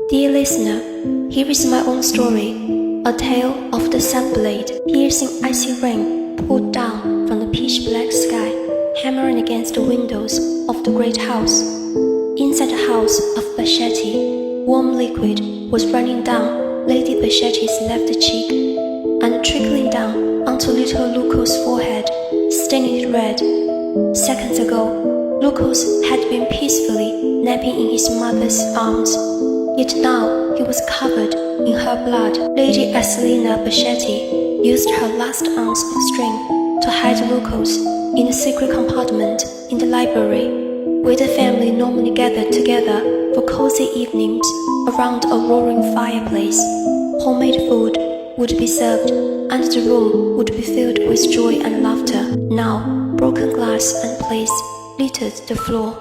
Dear listener, here is my own story, a tale of the sun blade, piercing icy rain poured down from the pitch-black sky, hammering against the windows of the great house. Inside the house of Bashetti, warm liquid was running down Lady Bashetti's left cheek and trickling down onto little Luco's forehead, staining it red. Seconds ago, Lucas had been peacefully napping in his mother's arms, yet now he was covered in her blood. Lady Aselina Bashetti used her last ounce of strength to hide Lucas in the secret compartment in the library, where the family normally gathered together for cozy evenings around a roaring fireplace. Homemade food would be served, and the room would be filled with joy and laughter. Now, broken glass and plates littered the floor,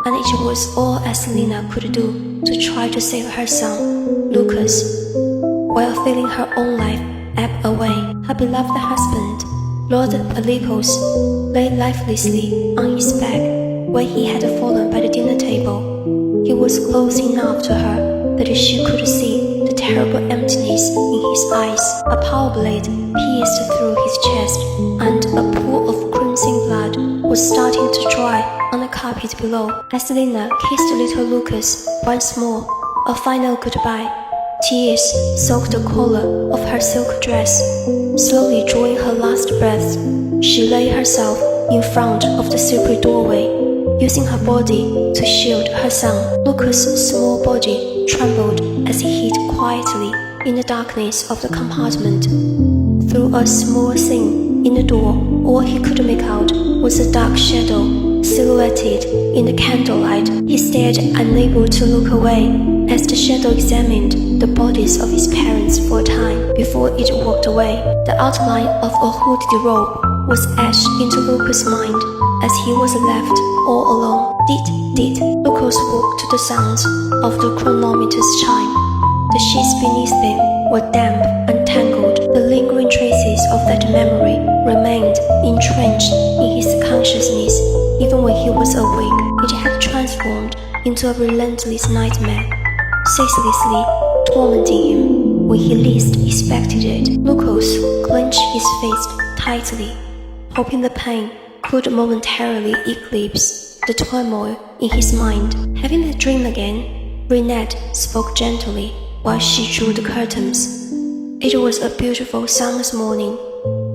and it was all Aselina could do to try to save her son, Lucas, while feeling her own life ebb away. Her beloved husband, Lord Pelipos, lay lifelessly on his back where he had fallen by the dinner table. He was close enough to her that she could see the terrible emptiness in his eyes. A power blade pierced through his chest, and a pool of crimson blood was starting to dry on the carpet below. Aselina kissed little Lucas once more, a final goodbye. Tears soaked the collar of her silk dress. Slowly drawing her last breath, she lay herself in front of the secret doorway, using her body to shield her son. Lucas' small body trembled as he hid quietly in the darkness of the compartment. Through a small seam in the door, all he could make out was a dark shadow silhouetted in the candlelight. He stared, unable to look away, as the shadow examined the bodies of his parents for a time before it walked away. The outline of a hooded robe was etched into Lucas' mind as he was left all alone. Dit. Lucas woke to the sounds of the chronometer's chime. The sheets beneath them were damp and tangled. The lingering traces of that memory remained entrenched in his consciousness. Even when he was awake, it had transformed into a relentless nightmare, ceaselessly tormenting him when he least expected it. Lucas clenched his fist tightly, hoping the pain could momentarily eclipse the turmoil in his mind. Having a dream again, Renette spoke gently while she drew the curtains. It was a beautiful summer's morning.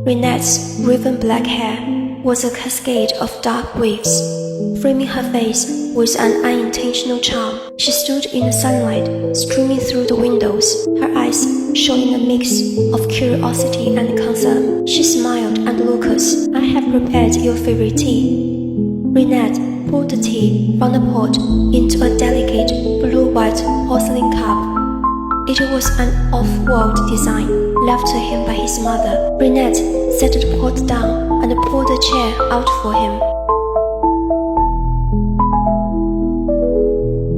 Renette's raven black hair was a cascade of dark waves, framing her face with an unintentional charm. She stood in the sunlight streaming through the windows, her eyes showing a mix of curiosity and concern. She smiled at Lucas. "I have prepared your favorite tea." Renette poured the tea from the pot into a delicate blue-white porcelain cup. It was an off-world design left to him by his mother. Renette set the pot down and pulled a chair out for him.